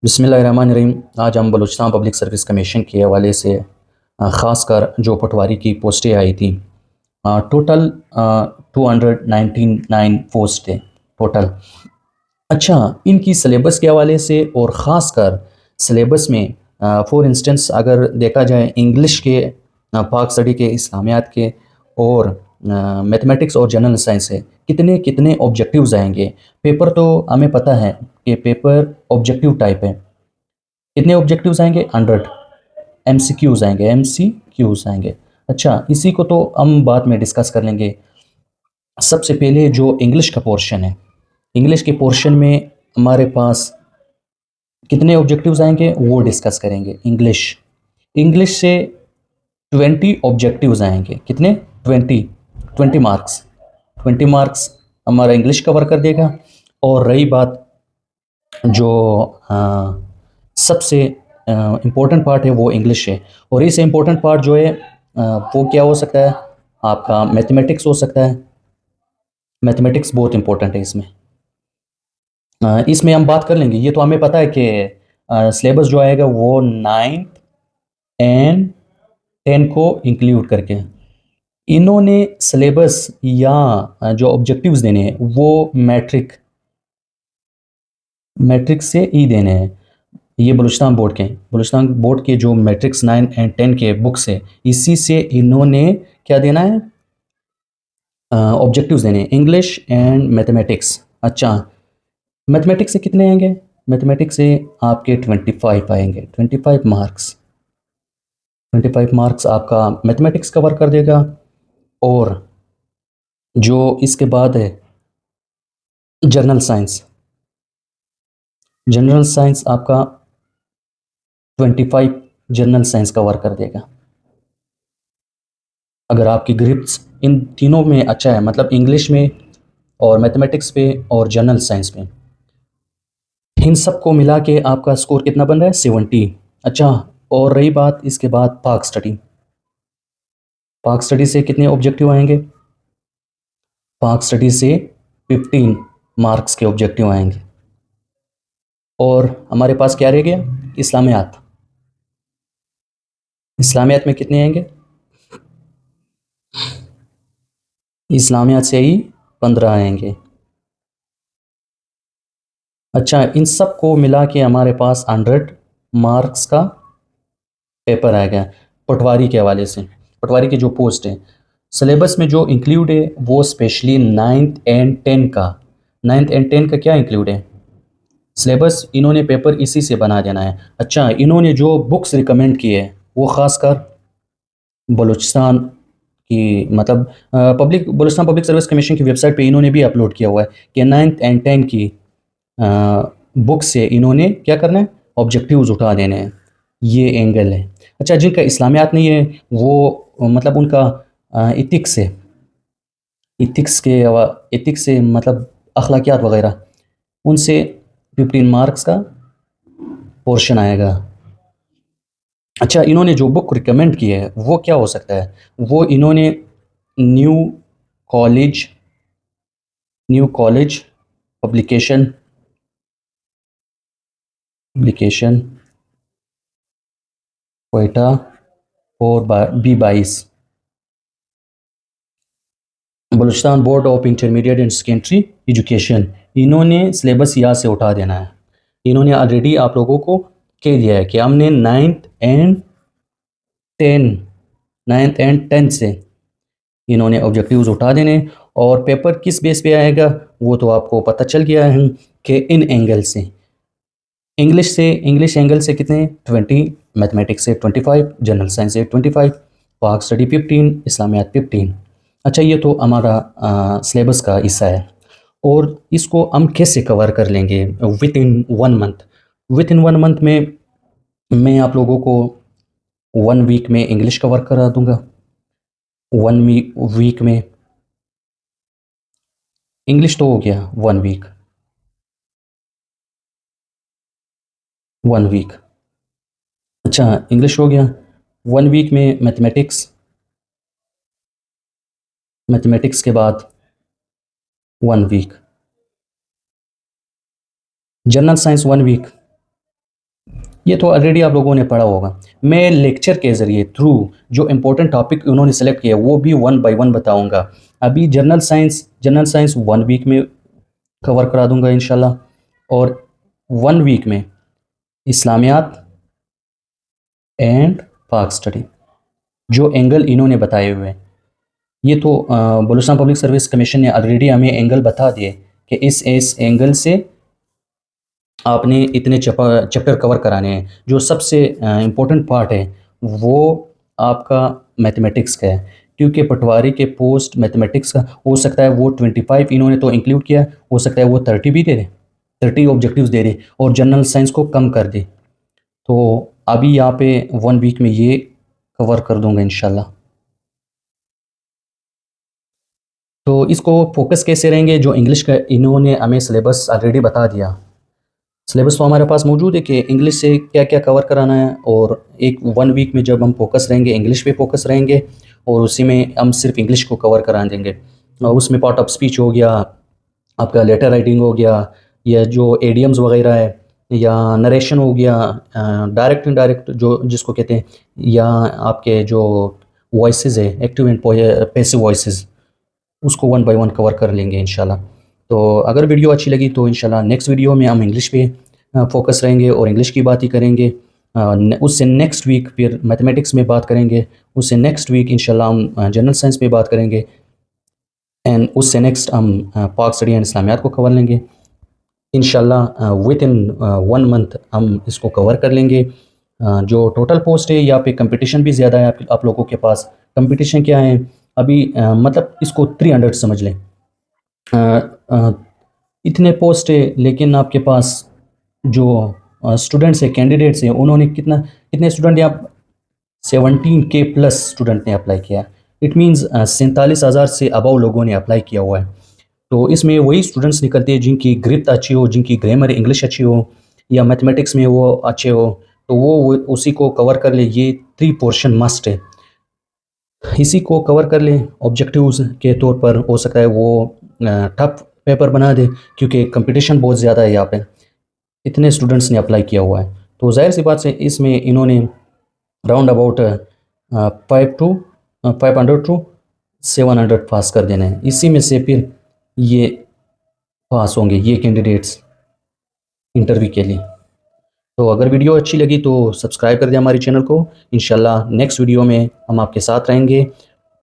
बिस्मिल्लाहिर्रहमानिर्रहीम। आज हम बलूचिस्तान पब्लिक सर्विस कमीशन के हवाले से ख़ासकर जो पटवारी की पोस्टें आई थी, टोटल 299 पोस्ट थे टोटल। अच्छा, इनकी सिलेबस के हवाले से और ख़ासकर सिलेबस में फॉर इंस्टेंस अगर देखा जाए इंग्लिश के, पाक स्टडी के, इस्लामियात के और मैथमेटिक्स और जनरल साइंस से कितने कितने ऑब्जेक्टिव्स आएंगे। पेपर तो हमें पता है कि पेपर ऑब्जेक्टिव टाइप है। कितने ऑब्जेक्टिव्स आएंगे? 100 एमसीक्यूज आएंगे, एमसीक्यूज आएंगे। अच्छा, इसी को तो हम बाद में डिस्कस कर लेंगे। सबसे पहले जो इंग्लिश का पोर्शन है, इंग्लिश के पोर्शन में हमारे पास कितने ऑब्जेक्टिव्स आएंगे वो डिस्कस करेंगे। इंग्लिश इंग्लिश से 20 ऑब्जेक्टिव्स आएंगे। कितने? 20। 20 मार्क्स, 20 मार्क्स हमारा इंग्लिश कवर कर देगा। और रही बात जो सबसे इम्पोर्टेंट पार्ट है वो इंग्लिश है। और इससे इम्पोर्टेंट पार्ट जो है वो क्या हो सकता है? आपका मैथमेटिक्स हो सकता है। मैथमेटिक्स बहुत इंपॉर्टेंट है इसमें। इसमें हम बात कर लेंगे। ये तो हमें पता है कि सिलेबस जो आएगा वो 9th एंड 10 को इंक्लूड करके इन्होंने सिलेबस या जो ऑब्जेक्टिव्स देने हैं वो मैट्रिक्स से ही देने हैं। ये बलूचिस्तान बोर्ड के जो मैट्रिक्स 9 एंड 10 के बुक्स है, इसी से इन्होंने क्या देना है? ऑब्जेक्टिव्स देने हैं, इंग्लिश एंड मैथमेटिक्स। अच्छा, मैथमेटिक्स से कितने आएंगे? मैथमेटिक्स से आपके 25 आएंगे। 25 मार्क्स, 25 मार्क्स आपका मैथमेटिक्स कवर कर देगा। और जो इसके बाद है जनरल साइंस, जनरल साइंस आपका 25 जनरल साइंस कवर कर देगा। अगर आपकी ग्रिप्स इन तीनों में अच्छा है, मतलब इंग्लिश में और मैथमेटिक्स पे और जनरल साइंस में, इन सब को मिला के आपका स्कोर कितना बन रहा है? 70। अच्छा, और रही बात इसके बाद पाक स्टडी। पाक स्टडी से कितने ऑब्जेक्टिव आएंगे? पाक स्टडी से 15 मार्क्स के ऑब्जेक्टिव आएंगे। और हमारे पास क्या रह गया? इस्लामियात। इस्लामियात में कितने आएंगे? इस्लामियात से ही 15 आएंगे। अच्छा, इन सब को मिला के हमारे पास 100 मार्क्स का पेपर आएगा। पटवारी के हवाले से, पटवारी की जो पोस्ट है, सिलेबस में जो इंक्लूड है वो स्पेशली 9th एंड 10 का। 9th एंड 10 का क्या इंक्लूड है? सिलेबस इन्होंने पेपर इसी से बना देना है। अच्छा, इन्होंने जो बुक्स रिकमेंड की है वो ख़ासकर बलूचिस्तान की, मतलब बलूचिस्तान पब्लिक सर्विस कमीशन की वेबसाइट पे इन्होंने भी अपलोड किया हुआ है कि 9th एंड 10 की बुक से इन्होंने क्या करना है? ऑब्जेक्टिव्स उठा देने हैं। ये एंगल है। अच्छा, जिनका इस्लामियात नहीं है वो मतलब उनका इथिक्स है, इथिक्स से मतलब अखलाकियात वगैरह, उनसे 15 मार्क्स का पोर्शन आएगा। अच्छा, इन्होंने जो बुक रिकमेंड की है वो क्या हो सकता है? वो इन्होंने new college new college publication publication Quetta और B22, Balochistan board of intermediate and secondary education, इन्होंने सिलेबस यहाँ से उठा देना है। इन्होंने ऑलरेडी आप लोगों को कह दिया है कि हमने 9th एंड 10 से इन्होंने ऑब्जेक्टिव्स उठा देने। और पेपर किस बेस पे आएगा वो तो आपको पता चल गया है कि इन एंगल से, इंग्लिश एंगल से कितने? 20, मैथमेटिक्स से 25, जनरल साइंस से 25, पाक स्टडी 15, इस्लामियात 15। अच्छा, ये तो हमारा सिलेबस का हिस्सा है। और इसको हम कैसे कवर कर लेंगे with in 1 month? With in 1 month में मैं आप लोगों को 1 वीक में इंग्लिश कवर करा दूंगा। 1 वीक में इंग्लिश तो हो गया। 1 वीक, 1 वीक। अच्छा, इंग्लिश हो गया। 1 वीक में मैथमेटिक्स के बाद 1 वीक, जनरल साइंस 1 वीक, ये तो ऑलरेडी आप लोगों ने पढ़ा होगा। मैं लेक्चर के ज़रिए थ्रू जो इम्पोर्टेंट टॉपिक उन्होंने सेलेक्ट किया वो भी वन बाय वन बताऊंगा। अभी जनरल साइंस 1 वीक में कवर करा दूंगा इंशाल्लाह, और 1 वीक में इस्लामियात एंड पाक स्टडी, जो एंगल इन्होंने बताए हुए हैं। ये तो बलूचिस्तान पब्लिक सर्विस कमीशन ने ऑलरेडी हमें एंगल बता दिए कि इस एंगल से आपने इतने चैप्टर कवर कराने हैं। जो सबसे इम्पोर्टेंट पार्ट है वो आपका मैथमेटिक्स का है, क्योंकि पटवारी के पोस्ट मैथमेटिक्स का हो सकता है वो 25 इन्होंने तो इंक्लूड किया, हो सकता है वो 30 भी दे दे, 30 ऑब्जेक्टिव्स दे दे और जनरल साइंस को कम कर दे। तो अभी यहाँ पे 1 वीक में ये कवर कर दूंगा इंशाल्लाह। तो इसको फोकस कैसे रहेंगे, जो इंग्लिश का इन्होंने हमें सिलेबस ऑलरेडी बता दिया। सिलेबस तो हमारे पास मौजूद है कि इंग्लिश से क्या क्या कवर कराना है, और एक 1 वीक में जब हम फोकस रहेंगे इंग्लिश पे फोकस रहेंगे, और उसी में हम सिर्फ इंग्लिश को कवर करा देंगे। और उसमें पार्ट ऑफ स्पीच हो गया, आपका लेटर राइटिंग हो गया, या जो एडियम्स वगैरह है, या नरेशन हो गया, डायरेक्ट इनडायरेक्ट जो जिसको कहते हैं, या आपके जो वॉइसेस है एक्टिव एंड पैसिव वॉइसेस, उसको वन बाय वन कवर कर लेंगे इंशाल्लाह। तो अगर वीडियो अच्छी लगी तो इंशाल्लाह नेक्स्ट वीडियो में हम इंग्लिश पे फोकस रहेंगे और इंग्लिश की बात ही करेंगे। उससे नेक्स्ट वीक फिर मैथमेटिक्स में बात करेंगे, उससे नेक्स्ट वीक इंशाल्लाह हम जनरल साइंस पे बात करेंगे, एंड उससे नेक्स्ट हम पाक स्टडी एंड इस्लामियात को कवर लेंगे इंशाल्लाह। विद इन 1 मंथ हम इसको कवर कर लेंगे। जो टोटल पोस्ट है यहाँ पे कंपटीशन भी ज़्यादा है आप लोगों के पास। कंपटीशन क्या है अभी, मतलब इसको 300 समझ लें। अ, अ, इतने पोस्ट है, लेकिन आपके पास जो स्टूडेंट्स है, कैंडिडेट्स हैं, उन्होंने कितने स्टूडेंट यहाँ 17K प्लस स्टूडेंट ने अप्लाई किया। इट मीन्स 47,000 से अबव लोगों ने अप्लाई किया हुआ है। तो इसमें वही स्टूडेंट्स निकलते हैं जिनकी ग्रिप अच्छी हो, जिनकी ग्रामर इंग्लिश अच्छी हो, या मैथमेटिक्स में वो अच्छे हो, तो वो उसी को कवर कर ले। ये 3 पोर्शन मस्ट है, इसी को कवर कर लें। ऑब्जेक्टिव्स के तौर पर हो सकता है वो टफ पेपर बना दे, क्योंकि कंपटीशन बहुत ज़्यादा है यहाँ पे, इतने स्टूडेंट्स ने अप्लाई किया हुआ है। तो जाहिर सी बात से इसमें इन्होंने राउंड अबाउट 500 टू 700 पास कर देने हैं। इसी में से फिर ये पास होंगे ये कैंडिडेट्स इंटरव्यू के लिए। तो अगर वीडियो अच्छी लगी तो सब्सक्राइब कर दें हमारे चैनल को। इंशाल्लाह नेक्स्ट वीडियो में हम आपके साथ रहेंगे।